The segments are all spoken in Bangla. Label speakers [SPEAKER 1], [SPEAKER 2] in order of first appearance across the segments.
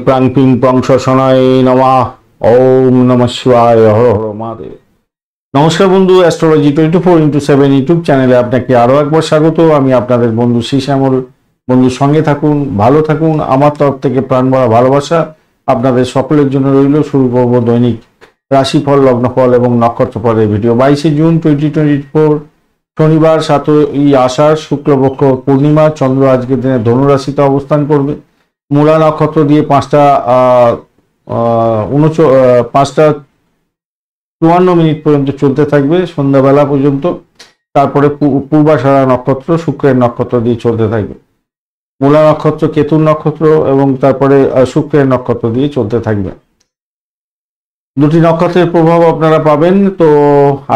[SPEAKER 1] প্রাং পিং পং শশনায় নমঃ। ওম নমঃ শিবায়। হর হর মহাদেব। নমস্কার বন্ধু, অ্যাস্ট্রোলজি 24x7 ইউটিউব চ্যানেলে আপনাকে আরো একবার স্বাগত। আমি আপনাদের বন্ধু শ্যামল। বন্ধুর সঙ্গে থাকুন, ভালো থাকুন। আমার তরফ থেকে প্রাণ ভরা ভালোবাসা আপনাদের সকলের জন্য রইল। শুরু করব দৈনিক রাশিফল, লগ্নফল এবং নক্ষত্রফলের ভিডিও। 22শে জুন 2024 শনিবার, 7ই আষাঢ়, শুক্লপক্ষ পূর্ণিমা। চন্দ্র আজকের দিনে ধনুরাশিতে অবস্থান করবে। মূলা নক্ষত্র দিয়ে 5টা 54 পর্যন্ত চলতে থাকবে, সন্ধ্যাবেলা পর্যন্ত। তারপরে পূর্বাষাঢ়া নক্ষত্র শুক্রের নক্ষত্র দিয়ে চলতে থাকবে। মূলা নক্ষত্র কেতুর নক্ষত্র এবং তারপরে শুক্রের নক্ষত্র দিয়ে চলতে থাকবে। দুটি নক্ষত্রের প্রভাব আপনারা পাবেন। তো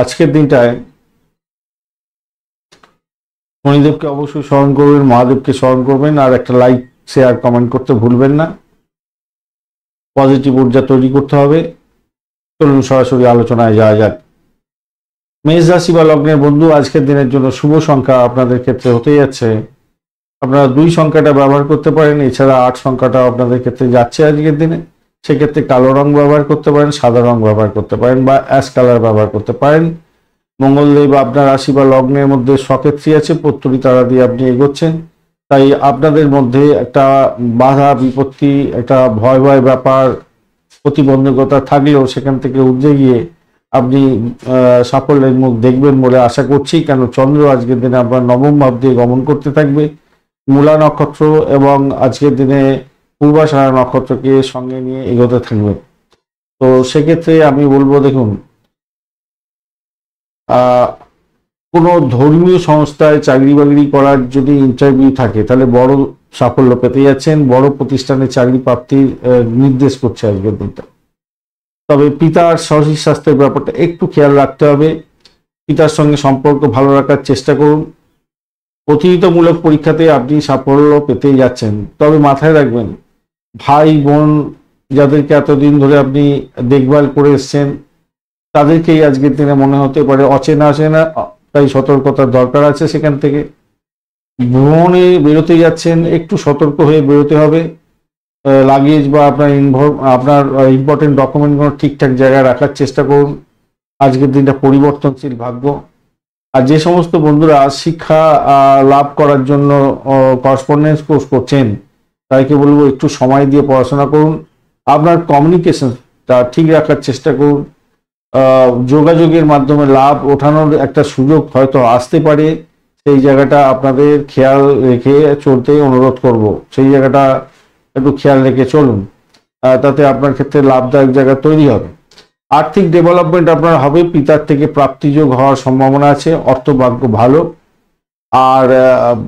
[SPEAKER 1] আজকের দিনটায় শনিদেবকে অবশ্যই স্মরণ করবেন, মহাদেবকে স্মরণ করবেন, আর একটা লাইক শেয়ার কমেন্ট করতে ভুলবেন না। পজিটিভ ঊর্জা তৈরি করতে হবে। চলুন সরাসরি আলোচনায় যাওয়া যাক। মেষ রাশি বা লগ্নের বন্ধু, আজকের দিনের জন্য শুভ সংখ্যা আপনাদের ক্ষেত্রে হতে যাচ্ছে, আপনারা 2 সংখ্যাটা ব্যবহার করতে পারেন। এছাড়া 8 সংখ্যাটা আপনাদের ক্ষেত্রে যাচ্ছে আজকের দিনে। সেক্ষেত্রে কালো রং ব্যবহার করতে পারেন, সাদা রং ব্যবহার করতে পারেন, বা অ্যাশ কালার ব্যবহার করতে পারেন। মঙ্গলদেব আপনার রাশি বা লগ্নের মধ্যে সক্ষেত্রী আছে, প্রত্যরী তারা দিয়ে আপনি এগোচ্ছেন। তাই আপনাদের মধ্যে একটা বাধা বিপত্তি, একটা ভয় ভয় ব্যাপার, প্রতিবন্ধকতা থাকলেও সেখান থেকে উঠে গিয়ে আপনি সাফল্যের মুখ দেখবেন বলে আশা করছি। কেন চন্দ্র আজকের দিনে আপনার নবম ভাব দিয়ে গমন করতে থাকবে। মূলা নক্ষত্র এবং আজকের দিনে পূর্বাষাঢ়া নক্ষত্রকে সঙ্গে নিয়ে এগোতে থাকবে। তো সেক্ষেত্রে আমি বলবো, দেখুন, কোনো ধর্মীয় সংস্থায় চাকরি বাকরি করার যদি ইন্টারভিউ থাকে তাহলে বড় সাফল্য পেতে যাচ্ছেন। বড় প্রতিষ্ঠানে চাকরি প্রাপ্তির নির্দেশ করছে আজকের দিনটা। তবে পিতার শরীর স্বাস্থ্যের ব্যাপারটা একটু খেয়াল রাখতে হবে। পিতার সঙ্গে সম্পর্ক ভালো রাখার চেষ্টা করুন। প্রতিযোগিতামূলক পরীক্ষাতে আপনি সাফল্য পেতেই যাচ্ছেন। তবে মাথায় রাখবেন, ভাই বোন যাদেরকে এতদিন ধরে আপনি দেখভাল করে এসছেন তাদেরকেই আজকের দিনে মনে হতে পারে অচেনা অচেনা, তাই সতর্কতার দরকার আছে। সেখান থেকে ভ্রমণে বেরোতে যাচ্ছেন, একটু সতর্ক হয়ে বেরোতে হবে। লাগেজ বা আপনার ইম্পর্টেন্ট ডকুমেন্টগুলো ঠিকঠাক জায়গায় রাখার চেষ্টা করুন। আজকের দিনটা পরিবর্তনশীল ভাগ্য। আর যে সমস্ত বন্ধুরা শিক্ষা লাভ করার জন্য করসপন্ডেন্স কোর্স করছেন তাদেরকে বলবো একটু সময় দিয়ে পড়াশোনা করুন। আপনার কমিউনিকেশনটা ঠিক রাখার চেষ্টা করুন। যোগাযোগের মাধ্যমে লাভ ওঠানোর একটা সুযোগ হয়তো আসতে পারে, সেই জায়গাটা আপনাদের খেয়াল রেখে চলতে অনুরোধ করব। সেই জায়গাটা একটু খেয়াল রেখে চলুন, তাতে আপনার ক্ষেত্রে লাভদায়ক জায়গা তৈরি হবে। আর্থিক ডেভেলপমেন্ট আপনার হবে, পিতার থেকে প্রাপ্তিযোগ হওয়ার সম্ভাবনা আছে, অর্থভাগ্য ভালো। আর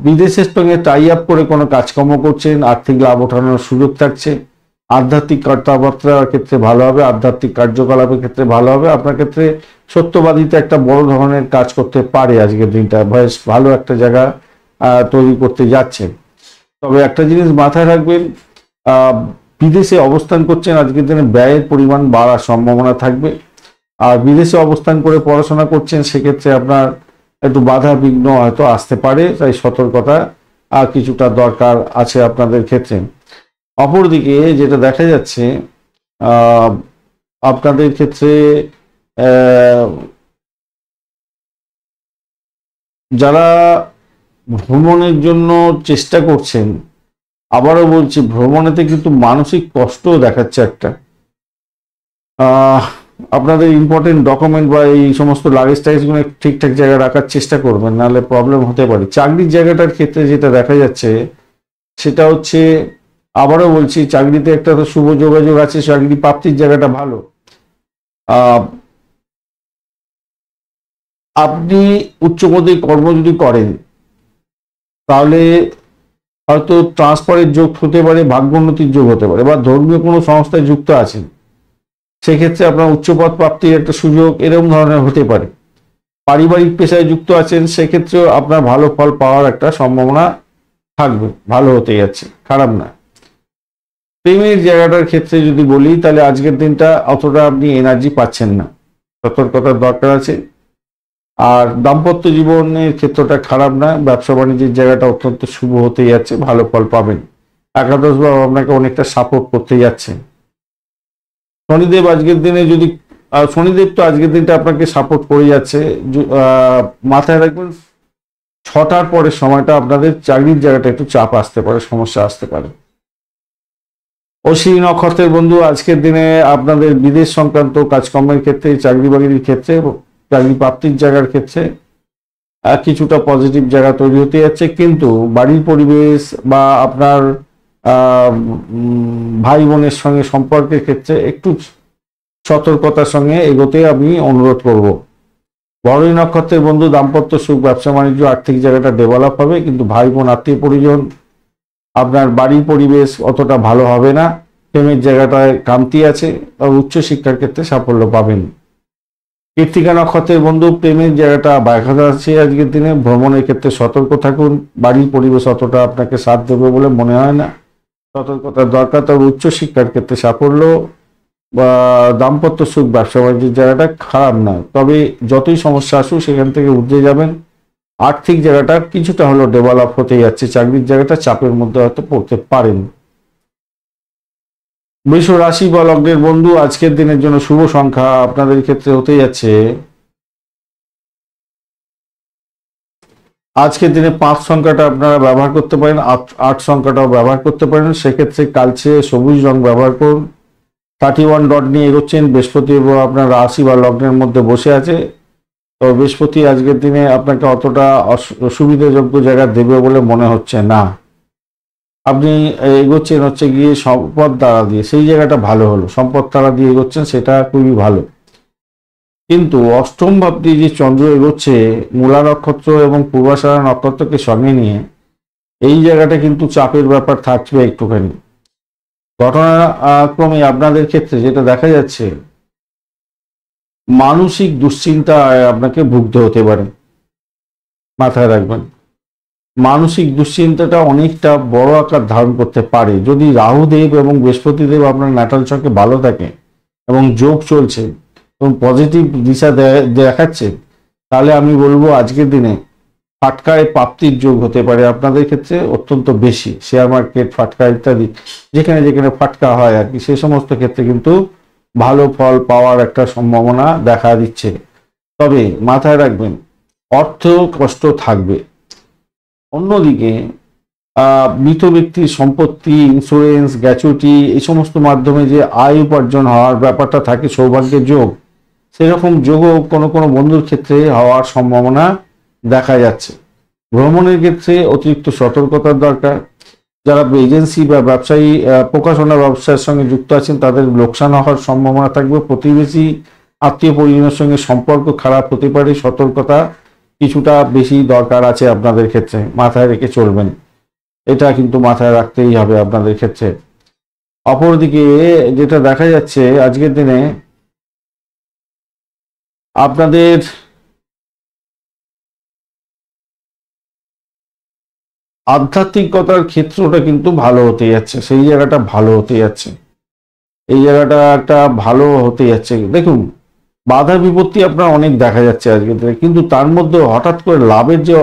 [SPEAKER 1] বিদেশের সঙ্গে টাই আপ করে কোনো কাজকর্ম করছেন, আর্থিক লাভ ওঠানোর সুযোগ থাকছে। আধ্যাত্মিক কথাবার্তার ক্ষেত্রে ভালো হবে, আধ্যাত্মিক কার্যকলাপের ক্ষেত্রে ভালো হবে। আপনার ক্ষেত্রে সত্যবাদিতা একটা বড় ধরনের কাজ করতে পারে আজকের দিনটা, বেশ ভালো একটা জায়গা তৈরি করতে যাচ্ছে। তবে একটা জিনিস মাথায় রাখবেন, বিদেশে অবস্থান করছেন আজকের দিনে ব্যয়ের পরিমাণ বাড়ার সম্ভাবনা থাকবে। আর বিদেশে অবস্থান করে পড়াশোনা করছেন, সেক্ষেত্রে আপনার একটু বাধা বিঘ্ন হয়তো আসতে পারে, তাই সতর্কতা কিছুটা দরকার আছে আপনাদের ক্ষেত্রে। অপরদিকে যেটা দেখা যাচ্ছে আপনাদের ক্ষেত্রে যারা ভ্রমণের জন্য চেষ্টা করছেন, আবারও বলছি, ভ্রমণেতে কিন্তু মানসিক কষ্টও দেখাচ্ছে একটা। আপনাদের ইম্পর্টেন্ট ডকুমেন্ট বা এই সমস্ত লাগেজ টাইজগুলো ঠিকঠাক জায়গায় রাখার চেষ্টা করবেন, নাহলে প্রবলেম হতে পারে। চাকরির জায়গাটার ক্ষেত্রে যেটা দেখা যাচ্ছে সেটা হচ্ছে, আবারও বলছি, চাকরিতে একটা তো শুভ যোগাযোগ আছে, চাকরি প্রাপ্তির জায়গাটা ভালো। আপনি উচ্চপদে কর্ম যদি করেন তাহলে হয়তো ট্রান্সফারের যোগ হতে পারে, ভাগ্যোন্নতির যোগ হতে পারে, বা ধর্মীয় কোনো সংস্থায় যুক্ত আছেন, সেক্ষেত্রে আপনার উচ্চপদ প্রাপ্তির একটা সুযোগ এরকম ধরনের হতে পারে। পারিবারিক পেশায় যুক্ত আছেন, সেক্ষেত্রেও আপনার ভালো ফল পাওয়ার একটা সম্ভাবনা থাকবে, ভালো হতে যাচ্ছে, খারাপ না। প্রেমের জায়গাটার ক্ষেত্রে যদি বলি তাহলে আজকের দিনটা অতটা আপনি এনার্জি পাচ্ছেন না, সতর্কতার দরকার আছে। আর দাম্পত্য জীবনের ক্ষেত্রটা খারাপ না, ব্যবসা বাণিজ্যের জায়গাটা অত্যন্ত শুভ হতে যাচ্ছে, ভালো ফল পাবেন। একাদশ ভাব আপনাকে অনেকটা সাপোর্ট করতে যাচ্ছে। শনিদেব আজকের দিনে যদি শনিদেব তো আজকের দিনটা আপনাকে সাপোর্ট করে যাচ্ছে। মাথায় রাখবেন 6টার পরের সময়টা আপনাদের চাকরির জায়গাটা একটু চাপ আসতে পারে, সমস্যা আসতে পারে। অশ্বিনী নক্ষত্রের বন্ধু আজকের দিনে আপনাদের বিদেশ সংক্রান্ত কাজকর্মের ক্ষেত্রে, চাকরি বাকরির ক্ষেত্রে, চাকরি প্রাপ্তির জায়গার ক্ষেত্রে কিছুটা পজিটিভ জায়গা তৈরি হতে যাচ্ছে, কিন্তু বাড়ির পরিবেশ বা আপনার ভাই বোনের সঙ্গে সম্পর্কের ক্ষেত্রে একটু সতর্কতার সঙ্গে এগোতে আমি অনুরোধ করব। বড়ই নক্ষত্রের বন্ধু দাম্পত্য সুখ, ব্যবসা বাণিজ্য, আর্থিক জায়গাটা ডেভেলপ হবে, কিন্তু ভাই বোন, আত্মীয় পরিজন, আপনার বাড়ির পরিবেশ অতটা ভালো হবে না। প্রেমের জায়গাটায় কামতি আছে, আর উচ্চশিক্ষার ক্ষেত্রে সাফল্য পাবেন। কৃত্তিকা নক্ষত্রের বন্ধু প্রেমের জায়গাটা ব্যাঘাত আছে আজকের দিনে। ভ্রমণের ক্ষেত্রে সতর্ক থাকুন, বাড়ির পরিবেশ অতটা আপনাকে সাথ দেবে বলে মনে হয় না, সতর্কতার দরকার। তবে উচ্চশিক্ষার ক্ষেত্রে সাফল্য বা দাম্পত্য সুখ, ব্যবসা বাণিজ্যের জায়গাটা খারাপ না, তবে যতই সমস্যা আসুক সেখান থেকে উঠে যাবেন। আর্থিক জায়গাটা কিছুটা হলো ডেভেলপ হতে যাচ্ছে, চাকরির জায়গাটা চাপের মধ্যে হয়তো পড়তে পারেন। বৃষ রাশি বা লগ্নের বন্ধু আজকের দিনের জন্য শুভ সংখ্যা আপনাদের ক্ষেত্রে হতে যাচ্ছে, আজকের দিনে 5 সংখ্যাটা আপনারা ব্যবহার করতে পারেন, 8 সংখ্যাটাও ব্যবহার করতে পারেন। সেক্ষেত্রে কালচে সবুজ রং ব্যবহার করুন। 31 ডট নিয়ে এগোচ্ছেন। বৃহস্পতি আপনার রাশি বা লগ্নের মধ্যে বসে আছে, তো বৃহস্পতি আজকের দিনে আপনাকে অতটা সুবিধাযোগ্য জায়গা দেবে বলে মনে হচ্ছে না। আপনি এগোচ্ছেন হচ্ছে গিয়ে সম্পদ দ্বারা দিয়ে, সেই জায়গাটা ভালো হলো, সম্পদ দ্বারা দিয়ে এগোচ্ছেন, সেটা খুবই ভালো। কিন্তু অষ্টম ভাবটি যে চন্দ্র এগোচ্ছে মূলা নক্ষত্র এবং পূর্বাষাঢ়া নক্ষত্রকে সঙ্গে নিয়ে, এই জায়গাটা কিন্তু চাপের ব্যাপার থাকবে একটুখানি। ঘটনাক্রমে আপনাদের ক্ষেত্রে যেটা দেখা যাচ্ছে, মানসিক দুশ্চিন্তায় আপনাকে ভুগতে হতে পারে, মাথায় রাখবেন। মানসিক দুশ্চিন্তাটা অনেকটা বড় আকার ধারণ করতে পারে। যদি রাহুদেব এবং বৃহস্পতিদেব আপনার ন্যাটাল ছকে ভালো থাকে এবং যোগ চলছে এবং পজিটিভ দিশা দেখাচ্ছে, তাহলে আমি বলবো আজকের দিনে ফাটকায় প্রাপ্তির যোগ হতে পারে আপনাদের ক্ষেত্রে অত্যন্ত বেশি। শেয়ার মার্কেট, ফাটকা ইত্যাদি যেখানে যেখানে ফাটকা হয় আর কি, সে সমস্ত ক্ষেত্রে কিন্তু ভালো ফল পাওয়ার একটা সম্ভাবনা দেখা দিচ্ছে। তবে মাথায় রাখবেন অর্থ কষ্ট থাকবে। অন্যদিকে মৃত ব্যক্তির সম্পত্তি, ইন্স্যুরেন্স, গ্র্যাচুইটি, এই সমস্ত মাধ্যমে যে আয় উপার্জন হওয়ার ব্যাপারটা থাকে, সৌভাগ্যের যোগ, সেরকম যোগও কোনো কোনো বন্ধুর ক্ষেত্রে হওয়ার সম্ভাবনা দেখা যাচ্ছে। ভ্রমণের ক্ষেত্রে অতিরিক্ত সতর্কতার দরকার। যারা এজেন্সি বা ব্যবসায়ী, প্রকাশনা ব্যবসার সঙ্গে যুক্ত আছেন, তাদের লোকসান হওয়ার সম্ভাবনা থাকবে। প্রতিবেশী, আত্মীয় পরিজনের সঙ্গে সম্পর্ক খারাপ হতে পারে, সতর্কতা কিছুটা বেশি দরকার আছে আপনাদের ক্ষেত্রে, মাথায় রেখে চলবেন, এটা কিন্তু মাথায় রাখতেই হবে আপনাদের ক্ষেত্রে। অপরদিকে যেটা দেখা যাচ্ছে আজকের দিনে আপনাদের আধ্যাত্মিকতার ক্ষেত্রটা কিন্তু ভালো হতে যাচ্ছে, সেই জায়গাটা ভালো হতে যাচ্ছে, এই জায়গাটা একটা ভালো হতে যাচ্ছে। দেখুন বাধা বিপত্তি আপনার অনেক দেখা যাচ্ছে আজকের দিনে, কিন্তু তার মধ্যে হঠাৎ করে লাভের যে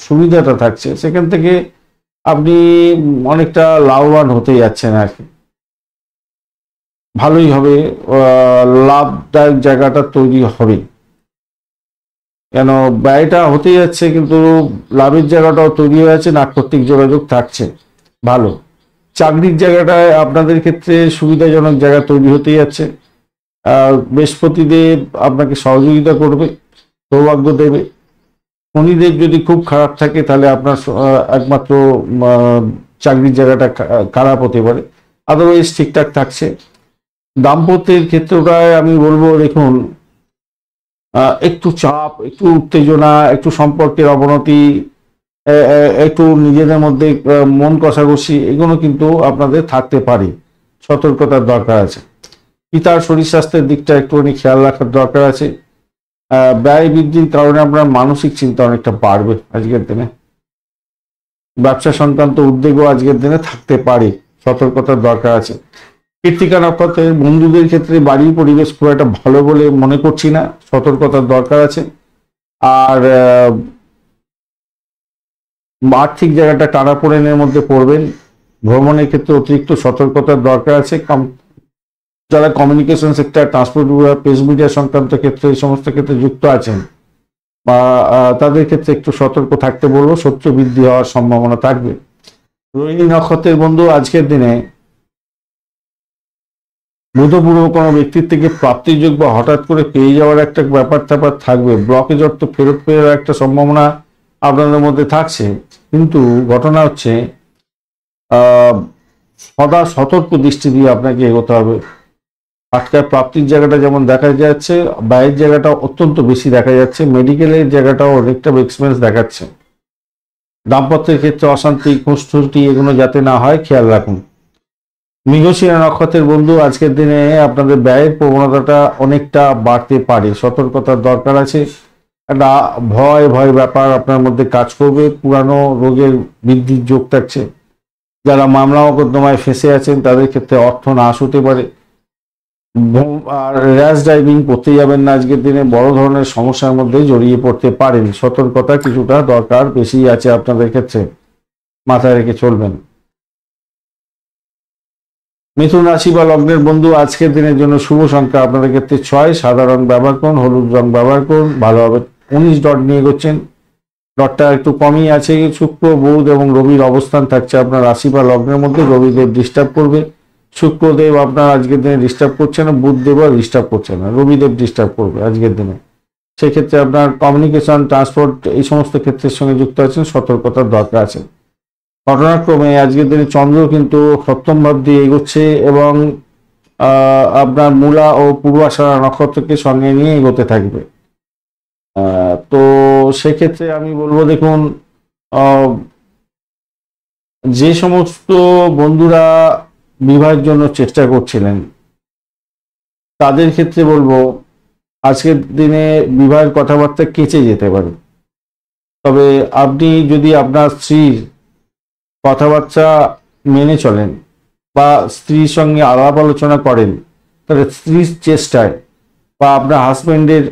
[SPEAKER 1] সুবিধাটা থাকছে, সেখান থেকে আপনি অনেকটা লাভবান হতে যাচ্ছেন আর কি, ভালোই হবে, লাভদায়ক জায়গাটা তৈরি হবে। কেন ব্যয়টা হতে যাচ্ছে কিন্তু লাভের জায়গাটাও তৈরি হয়ে যাচ্ছে, নাটকর্তিক যোগাযোগ থাকছে ভালো। চাকরির জায়গাটায় আপনাদের ক্ষেত্রে সুবিধাজনক জায়গা তৈরি হতে যাচ্ছে। বৃহস্পতিদেব আপনাকে সহযোগিতা করবে, সৌভাগ্য দেবে। শনিদেব যদি খুব খারাপ থাকে তাহলে আপনার একমাত্র চাকরির জায়গাটা খারাপ হতে পারে, আদারওয়াইজ ঠিকঠাক থাকছে। দাম্পত্যের ক্ষেত্রটায় আমি বলবো দেখুন একটু চাপ, একটু উত্তেজনা, একটু সম্পর্কের অবনতি, একটু নিজেদের মধ্যে মন কষাকষি, এগুলো কিন্তু আপনাদের থাকতে পারে, সতর্কতার দরকার আছে। পিতার শরীর স্বাস্থ্যের দিকটা একটুখানি খেয়াল রাখার দরকার আছে। ব্যয় বৃদ্ধির কারণে আপনার মানসিক চিন্তা অনেকটা বাড়বে আজকের দিনে। ব্যবসা সংক্রান্ত উদ্যোগও আজকের দিনে থাকতে পারে, সতর্কতার দরকার আছে। কৃত্তিকা নক্ষত্রের বন্ধুদের ক্ষেত্রে বাড়ির পরিবেশ খুব একটা ভালো বলে মনে করছি না, সতর্কতার দরকার আছে। আর আর্থিক জায়গাটা টানাপোড়েনের মধ্যে পড়বেন, ভ্রমণের ক্ষেত্রে অতিরিক্ত সতর্কতার দরকার আছে। যারা কমিউনিকেশন সেক্টর, ট্রান্সপোর্ট বিভাগ, প্রেস মিডিয়া সংক্রান্ত ক্ষেত্রে, এই সমস্ত ক্ষেত্রে যুক্ত আছেন বা তাদের ক্ষেত্রে একটু সতর্ক থাকতে বলবো, শত্রু বৃদ্ধি হওয়ার সম্ভাবনা থাকবে। রোহিণী নক্ষত্রের বন্ধু, আজকের দিনে ভূতপূর্ব কোনো ব্যক্তির থেকে প্রাপ্তিযোগ বা হঠাৎ করে পেয়ে যাওয়ার একটা ব্যাপার থাকবে। ব্লকেজ অর্থ ফেরত পেয়ে যাওয়ার একটা সম্ভাবনা আপনাদের মধ্যে থাকছে, কিন্তু ঘটনা হচ্ছে সদা সতর্ক দৃষ্টি দিয়ে আপনাকে এগোতে হবে। আটকায় প্রাপ্তির জায়গাটা যেমন দেখা যাচ্ছে, ব্যয়ের জায়গাটা অত্যন্ত বেশি দেখা যাচ্ছে, মেডিকেলের জায়গাটাও অনেকটা এক্সপেন্স দেখাচ্ছে। দাম্পত্যের ক্ষেত্রে অশান্তি, খুঁতখুঁটি এগুলো যাতে না হয় খেয়াল রাখুন। মৃগশিরা নক্ষত্রের বন্ধু, আজকের দিনে আপনাদের ব্যয়ের প্রবণতাটা অনেকটা বাড়তে পারে, সতর্কতার দরকার আছে। একটা ভয় ব্যাপার আপনার মধ্যে কাজ করবে, পুরানো রোগের বৃদ্ধির যোগ থাকছে। যারা মামলা মোকদ্দমায় ফেঁসে আছেন তাদের ক্ষেত্রে অর্থ নাশ হতে পারে। আর র্যাশ ড্রাইভিং করতে যাবেন না, আজকের দিনে বড় ধরনের সমস্যার মধ্যে জড়িয়ে পড়তে পারেন। সতর্কতা কিছুটা দরকার বেশি আছে আপনাদের ক্ষেত্রে, মাথায় রেখে চলবেন। মিথুন রাশি বা লগ্নের বন্ধু, আজকের দিনের জন্য শুভ সংখ্যা আপনাদের ক্ষেত্রে 6, সাদা রং ব্যবহার করুন, হলুদ রং ব্যবহার করুন, ভালো হবে। 19 ডট নিয়ে এগোচ্ছেন, ডটটা একটু কমই আছে। শুক্র, বুধ এবং রবির অবস্থান থাকছে আপনার রাশি বা লগ্নের মধ্যে। রবিদেব ডিস্টার্ব করবে, শুক্রদেব আপনার আজকের দিনে ডিস্টার্ব করছে না, বুধদেবও ডিস্টার্ব করছে না, রবিদেব ডিস্টার্ব করবে আজকের দিনে। সেক্ষেত্রে আপনার কমিউনিকেশন, ট্রান্সপোর্ট এই সমস্ত ক্ষেত্রের সঙ্গে যুক্ত আছেন, সতর্কতার দরকার আছে। ঘটনাক্রমে আজকের দিনে চন্দ্র কিন্তু সপ্তম ভাব দিয়ে এগোচ্ছে এবং আপনার মূলা ও পূর্বাষাঢ়া নক্ষত্রকে সঙ্গে নিয়ে এগোতে থাকবে। তো সেক্ষেত্রে আমি বলবো, দেখুন, যে সমস্ত বন্ধুরা বিবাহের জন্য চেষ্টা করছিলেন তাদের ক্ষেত্রে বলবো আজকের দিনে বিবাহের কথাবার্তা কেচে যেতে পারে। তবে আপনি যদি আপনার স্ত্রীর কথাবার্তা মেনে চলেন বা স্ত্রীর সঙ্গে আলাপ আলোচনা করেন, তাহলে স্ত্রীর চেষ্টায় বা আপনার হাজব্যান্ডের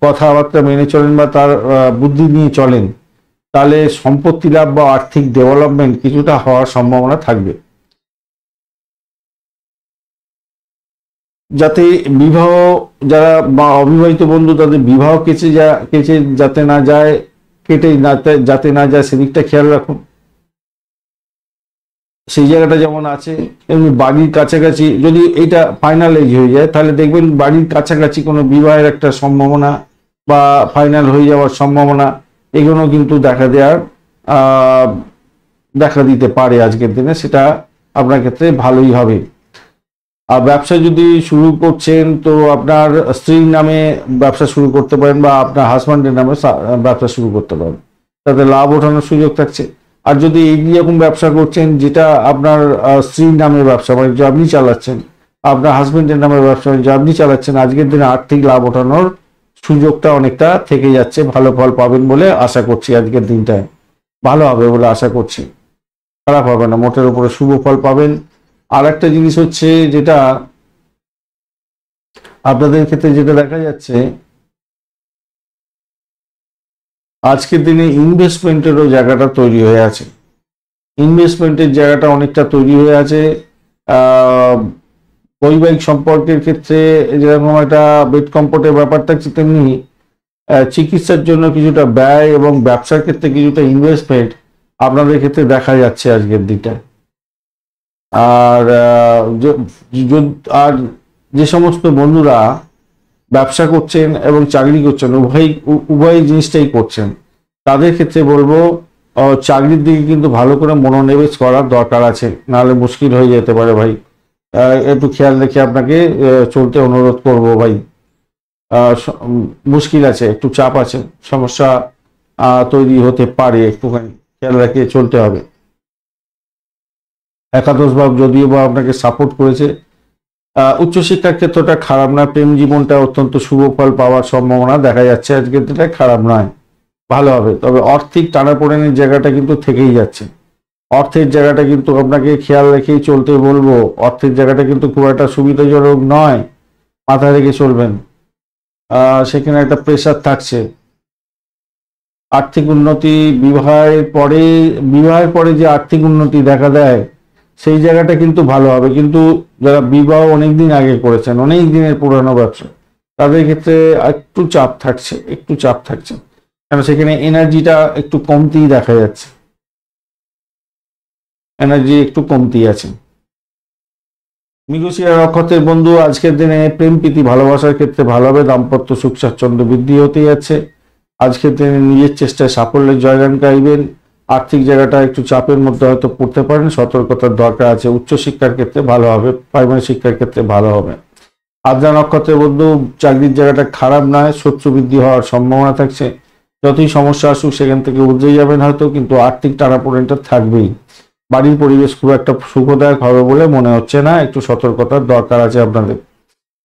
[SPEAKER 1] কথাবার্তা মেনে চলেন বা তার বুদ্ধি নিয়ে চলেন, তাহলে সম্পত্তি লাভ বা আর্থিক ডেভেলপমেন্ট কিছুটা হওয়ার সম্ভাবনা থাকবে। যাতে বিবাহ, যারা বা অবিবাহিত বন্ধু তাদের বিবাহ কেচে যাতে না যায়, যাতে না যায় সেদিকটা খেয়াল রাখুন। সেই জায়গাটা যেমন আছে, এমনি বাড়ির কাছাকাছি যদি এটা ফাইনাল এজ হয়ে যায়, তাহলে দেখবেন বাড়ির কাছাকাছি কোনো বিবাহের একটা সম্ভাবনা বা ফাইনাল হয়ে যাওয়ার সম্ভাবনা, এগুলো কিন্তু দেখা দিতে পারে আজকের দিনে। সেটা আপনার ক্ষেত্রে ভালোই হবে। আর ব্যবসা যদি শুরু করছেন তো আপনার স্ত্রীর নামে ব্যবসা শুরু করতে পারেন বা আপনার হাজব্যান্ডের নামে ব্যবসা শুরু করতে পারেন, তাতে লাভ ওঠানোর সুযোগ থাকছে। আর যদি এইরকম ব্যবসা করছেন যেটা আপনার স্ত্রীর নামে ব্যবসা বাণিজ্য আপনি চালাচ্ছেন, আপনার হাজব্যান্ডের নামে ব্যবসা বাণিজ্য আপনি চালাচ্ছেন, আজকের দিনে আর্থিক লাভ ওঠানোর সুযোগটা অনেকটা থেকে যাচ্ছে। ভালো ফল পাবেন বলে আশা করছি, আজকের দিনটায় ভালো হবে বলে আশা করছি, খারাপ হবে না, মোটের উপরে শুভ ফল পাবেন। আর একটা জিনিস হচ্ছে যেটা আপনাদের ক্ষেত্রে যেটা দেখা যাচ্ছে, আজকের দিনে ইনভেস্টমেন্টেরও জায়গাটা তৈরি হয়ে আছে। ইনভেস্টমেন্টের জায়গাটা অনেকটা তৈরি হয়ে আছে। বৈবাহিক সম্পর্কের ক্ষেত্রে যেরকম একটা বেড কম্ফোর্টের ব্যাপার থাকছে, তেমনি চিকিৎসার জন্য কিছুটা ব্যয় এবং ব্যবসার ক্ষেত্রে কিছুটা ইনভেস্টমেন্ট আপনাদের ক্ষেত্রে দেখা যাচ্ছে আজকের দিনটা। আর যে সমস্ত বন্ধুরা ব্যবসা করছেন এবং চাকরি করছেন, উভয় জিনিসটাই করছেন, তাদের ক্ষেত্রে বলবো চাকরির দিকে কিন্তু ভালো করে মনোনিবেশ করার দরকার আছে, নাহলে মুশকিল হয়ে যেতে পারে ভাই। একটু খেয়াল রেখে আপনাকে চলতে অনুরোধ করব ভাই। মুশকিল আছে, একটু চাপ আছে, সমস্যা তৈরি হতে পারে, একটুখানি খেয়াল রেখে চলতে হবে। একাদশ ভাব যদিও বা আপনাকে সাপোর্ট করেছে, উচ্চশিক্ষার ক্ষেত্রটা খারাপ না, প্রেম জীবনটা অত্যন্ত শুভ ফল পাওয়ার সম্ভাবনা দেখা যাচ্ছে আজকের দিনটা, খারাপ নয়, ভালো হবে। তবে আর্থিক টানাপোড়েনের জায়গাটা কিন্তু থেকেই যাচ্ছে। অর্থের জায়গাটা কিন্তু আপনাকে খেয়াল রেখেই চলতে বলবো, অর্থের জায়গাটা কিন্তু খুব একটা সুবিধাজনক নয়, মাথায় রেখে চলবেন। সেখানে একটা প্রেশার থাকছে। আর্থিক উন্নতি বিবাহের পরে যে আর্থিক উন্নতি দেখা দেয়, সেই জায়গাটা কিন্তু ভালো হবে। কিন্তু যারা বিবাহ অনেকদিন আগে করেছেন, অনেক দিনের পুরানো ব্যবসা, তাদের ক্ষেত্রে একটু চাপ থাকছে, একটু চাপ থাকছে, কারণ সেখানে এনার্জিটা একটু কমতেই দেখা যাচ্ছে, এনার্জি একটু কমতেই আছে। মৃগশিরা নক্ষত্রের বন্ধু, আজকের দিনে প্রেম প্রীতি ভালোবাসার ক্ষেত্রে ভালো হবে, দাম্পত্য সুখ স্বাচ্ছন্দ্য বৃদ্ধি হতে যাচ্ছে। আজকের দিনে নিজের চেষ্টায় সাফল্যের জয়গান গাইবেন। আর্থিক জায়গাটা একটু চাপের মধ্যে হয়তো পড়তে পারেন, সতর্কতার দরকার আছে। উচ্চশিক্ষার ক্ষেত্রে ভালো হবে, প্রাইমারি শিক্ষার ক্ষেত্রে ভালো হবে। আদ্রা নক্ষত্রের বন্ধু, চাকরির জায়গাটা খারাপ নয়, শত্রু বৃদ্ধি হওয়ার সম্ভাবনা থাকছে। যতই সমস্যা আসুক সেখান থেকে উঠে যাবেন হয়তো, কিন্তু আর্থিক টানাপোড়েনটা থাকবেই। বাড়ির পরিবেশ খুব একটা সুখদায়ক হবে বলে মনে হচ্ছে না, একটু সতর্কতার দরকার আছে আপনাদের।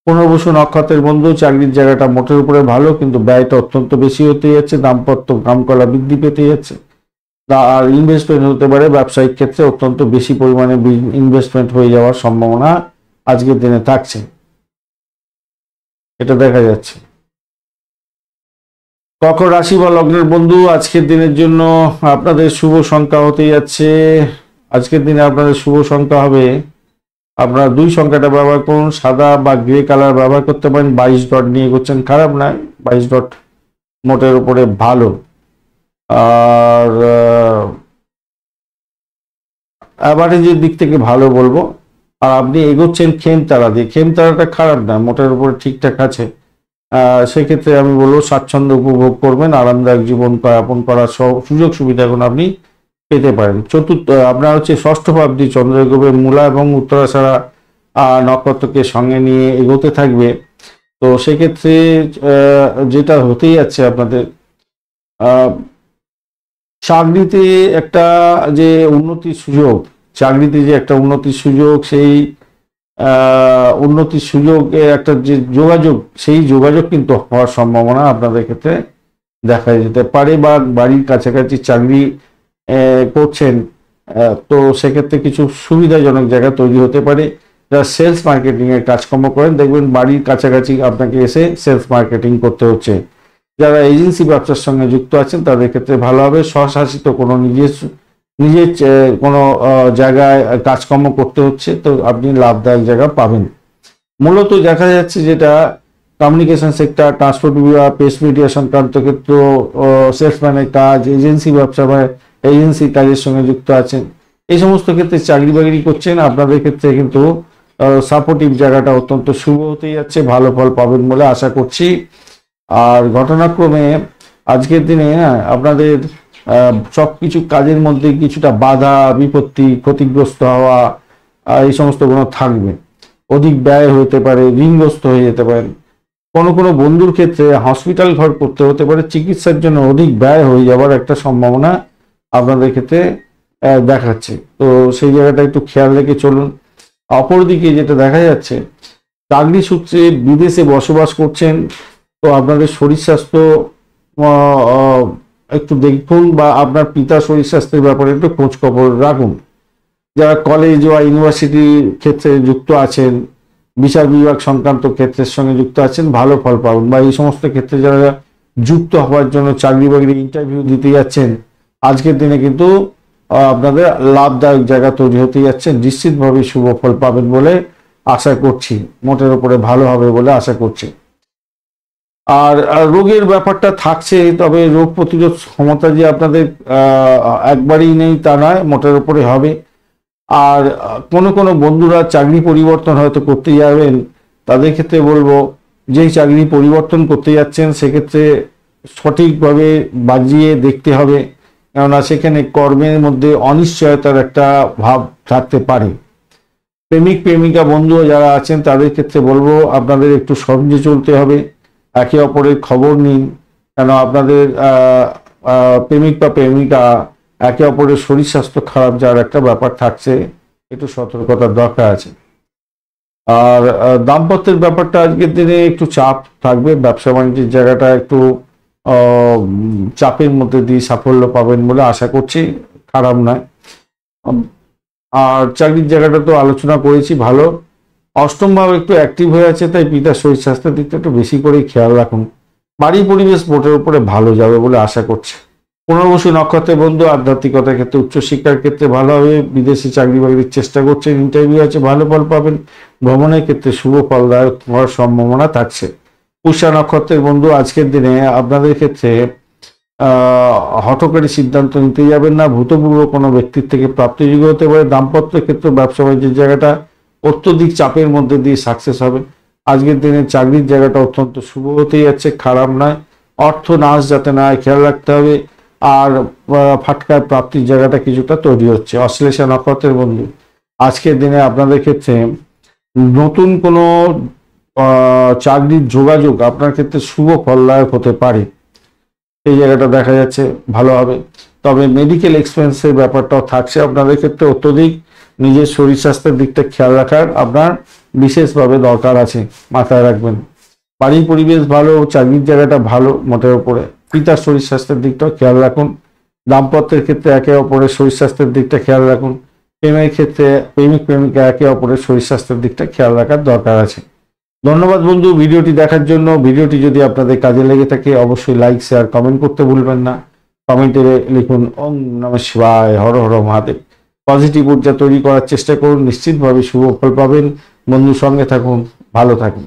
[SPEAKER 1] পুনর্বসু নক্ষত্রের বন্ধু, চাকরির জায়গাটা মোটের উপরে ভালো, কিন্তু ব্যয়টা অত্যন্ত বেশি হতে যাচ্ছে, দাম্পত্য কামকলা বৃদ্ধি পেতে যাচ্ছে। আর ইনভেস্টমেন্ট হতে পারে, ব্যবসায়িক ক্ষেত্রে অত্যন্ত বেশি পরিমাণে ইনভেস্টমেন্ট হয়ে যাওয়ার সম্ভাবনা আজকের দিনে থাকছে, এটা দেখা যাচ্ছে। কর্কট রাশি বা লগ্নের বন্ধু, আজকের দিনের জন্য আপনাদের শুভ সংখ্যা হতে যাচ্ছে, আজকের দিনে আপনাদের শুভ সংখ্যা হবে, আপনারা 2 সংখ্যাটা ব্যবহার করুন, সাদা বা গ্রে কালার ব্যবহার করতে পারেন। 22 ডট নিয়ে করছেন, খারাপ নয়, 22 ডট মোটের উপরে ভালো। আর অ্যাভারেজের দিক থেকে ভালো বলবো। আর আপনি এগোচ্ছেন খেমতারা দিয়ে, খেমতারাটা খারাপ না, মোটের উপরে ঠিকঠাক আছে। সেক্ষেত্রে আমি বলবো স্বাচ্ছন্দ্য উপভোগ করবেন, আরামদায়ক জীবন যাপন করার সুযোগ সুবিধা এখন আপনি পেতে পারেন। আপনার হচ্ছে ষষ্ঠ ভাবটি চন্দ্রগ্রহের মূলা এবং উত্তরাষাঢ়া নক্ষত্রকে সঙ্গে নিয়ে এগোতে থাকবে। তো সেক্ষেত্রে যেটা হতেই যাচ্ছে আপনাদের, চাকরিতে একটা যে উন্নতির সুযোগ, চাকরিতে যে একটা উন্নতির সুযোগ, সেই উন্নতির সুযোগে একটা যে যোগাযোগ, সেই যোগাযোগ কিন্তু হওয়ার সম্ভাবনা আপনাদের ক্ষেত্রে দেখা যেতে পারে। বা বাড়ির কাছাকাছি চাকরি করছেন, তো সেক্ষেত্রে কিছু সুবিধাজনক জায়গা তৈরি হতে পারে। যারা সেলস মার্কেটিং এর কাজকর্ম করেন, দেখবেন বাড়ির কাছাকাছি আপনাকে এসে সেলস মার্কেটিং করতে হচ্ছে। যারা এজেন্সি ব্যবসার সঙ্গে যুক্ত আছেন তাদের ক্ষেত্রে ভালো হবে। স্বশাসিত কোনো নিজের কোনো জায়গায় কাজকর্ম করতে হচ্ছে, তো আপনি লাভদায়ক জায়গা পাবেন। মূলত দেখা যাচ্ছে যেটা কমিউনিকেশন সেক্টর, ট্রান্সপোর্ট বিভাগ, প্রেস মিডিয়া সংক্রান্ত ক্ষেত্র, সেলসম্যানের কাজ, এজেন্সি ব্যবসা বা এজেন্সি কাজের সঙ্গে যুক্ত আছেন, এই সমস্ত ক্ষেত্রে চাকরি বাকরি করছেন, আপনাদের ক্ষেত্রে কিন্তু সাপোর্টিভ জায়গাটা অত্যন্ত শুভ হতে যাচ্ছে, ভালো ফল পাবেন বলে আশা করছি। আর ঘটনাক্রমে আজকের দিনে আপনাদের সবকিছু কাজের মধ্যে কিছুটা বাধা বিপত্তি, ক্ষতিগ্রস্ত হওয়া, এই সমস্ত গুণ থাকবে। অধিক ব্যয় হতে পারে, ঋণগ্রস্ত হয়ে যেতে পারেন। কোনো বন্ধুর ক্ষেত্রে হসপিটাল ঘর করতে হতে পারে, চিকিৎসার জন্য অধিক ব্যয় হয়ে যাওয়ার একটা সম্ভাবনা আপনাদের ক্ষেত্রে দেখাচ্ছে। তো সেই জায়গাটা একটু খেয়াল রেখে চলুন। অপরদিকে যেটা দেখা যাচ্ছে, চাকরি সূত্রে বিদেশে বসবাস করছেন, তো আপনাদের শরীর স্বাস্থ্য একটু দেখুন, বা আপনার পিতার শরীর স্বাস্থ্যের ব্যাপারে একটু খোঁজ খবর রাখুন। যারা কলেজ বা ইউনিভার্সিটির ক্ষেত্রে যুক্ত আছেন, বিচার বিভাগ সংক্রান্ত ক্ষেত্রের সঙ্গে যুক্ত আছেন, ভালো ফল পাবেন। বা এই সমস্ত ক্ষেত্রে যারা যুক্ত হওয়ার জন্য চাকরি বাকরি ইন্টারভিউ দিতে যাচ্ছেন, আজকের দিনে কিন্তু আপনাদের লাভদায়ক জায়গা তৈরি হতে যাচ্ছে, নিশ্চিতভাবে শুভ ফল পাবেন বলে আশা করছি, মোটের উপরে ভালো হবে বলে আশা করছি। আর রোগের ব্যাপারটা থাকছে, তবে রোগ প্রতিরোধ ক্ষমতা যে আপনাদের একবারই নেই তা নয়, মোটের উপরে হবে। আর কোনো বন্ধুরা চাকরি পরিবর্তন হয়তো করতে যাবেন, তাদের ক্ষেত্রে বলবো যেই চাকরি পরিবর্তন করতে যাচ্ছেন সেক্ষেত্রে সঠিকভাবে বাজিয়ে দেখতে হবে, কেননা সেখানে কর্মের মধ্যে অনিশ্চয়তার একটা ভাব থাকতে পারে। প্রেমিক প্রেমিকা বন্ধু যারা আছেন তাদের ক্ষেত্রে বলবো আপনাদের একটু সমঝে চলতে হবে, একে অপরের খবর নিন, কেন আপনাদের প্রেমিক বা প্রেমিকা একে অপরের শরীর স্বাস্থ্য খারাপ যাওয়ার একটা ব্যাপার থাকছে, একটু সতর্কতার দরকার আছে। আর দাম্পত্যের ব্যাপারটা আজকের দিনে একটু চাপ থাকবে, ব্যবসা বাণিজ্যের জায়গাটা একটু চাপের মধ্যে দিয়ে সাফল্য পাবেন বলে আশা করছি, খারাপ নয়। আর চাকরির জায়গাটা তো আলোচনা করেছি, ভালো। অষ্টম ভাব একটু অ্যাক্টিভ হয়ে আছে, তাই পিতার শরীর স্বাস্থ্যের দিকটা একটু বেশি করে খেয়াল রাখুন। বাড়ির পরিবেশ মোটের উপরে ভালো যাবে বলে আশা করছি। পুনর্বসু নক্ষত্রের বন্ধু আধ্যাত্মিকতার ক্ষেত্রে, উচ্চশিক্ষার ক্ষেত্রে ভালো হবে। বিদেশি চাকরি বাকরির চেষ্টা করছেন, ইন্টারভিউ আছে, ভালো ফল পাবেন। ভ্রমণের ক্ষেত্রে শুভ ফলদায়ক হওয়ার সম্ভাবনা থাকছে। পুষ্যা নক্ষত্রের বন্ধু আজকের দিনে আপনাদের ক্ষেত্রে হঠকারী সিদ্ধান্ত নিতে যাবেন না। ভূতপূর্ব কোনো ব্যক্তির থেকে প্রাপ্তিযোগ্য হতে পারে। দাম্পত্যের ক্ষেত্রে ব্যবসা বাণিজ্যের জায়গাটা অত্যধিক চাপের মধ্যে দিয়ে সাকসেস হবে। আজকের দিনে চাকরির জায়গাটা অত্যন্ত শুভ হতেই যাচ্ছে, খারাপ নয়। অর্থ নাশ যাতে না হয় খেয়াল রাখতে হবে। আর ফাটকার প্রাপ্তির জায়গাটা কিছুটা তৈরি হচ্ছে। অশ্লেষা নক্ষত্রের বন্ধু আজকের দিনে আপনাদের ক্ষেত্রে নতুন কোনো চাকরির যোগাযোগ আপনার ক্ষেত্রে শুভ ফলদায়ক হতে পারে, এই জায়গাটা দেখা যাচ্ছে ভালো হবে। তবে মেডিকেল এক্সপেন্সের ব্যাপারটাও থাকছে আপনাদের ক্ষেত্রে। অত্যধিক নিজের শরীর স্বাস্থ্যের দিকটা খেয়াল রাখার আপনার বিশেষভাবে দরকার আছে, মাথায় রাখবেন। বাড়ির পরিবেশ ভালো, চাকরির জায়গাটা ভালো মোটের উপরে। পিতার শরীর স্বাস্থ্যের দিকটাও খেয়াল রাখুন। দাম্পত্যের ক্ষেত্রে একে অপরের শরীর স্বাস্থ্যের দিকটা খেয়াল রাখুন। প্রেমের ক্ষেত্রে প্রেমিক প্রেমিকা একে অপরের শরীর স্বাস্থ্যের দিকটা খেয়াল রাখার দরকার আছে। ধন্যবাদ বন্ধু ভিডিওটি দেখার জন্য। ভিডিওটি যদি আপনাদের কাজে লেগে থাকে অবশ্যই লাইক, শেয়ার, কমেন্ট করতে ভুলবেন না। কমেন্টে লিখুন ওম নমঃ শিবায়, হর হর মহাদেব। পজিটিভ ঊর্জা তৈরি করার চেষ্টা করুন, নিশ্চিতভাবে শুভ ফল পাবেন। বন্ধুর সঙ্গে থাকুন, ভালো থাকুন।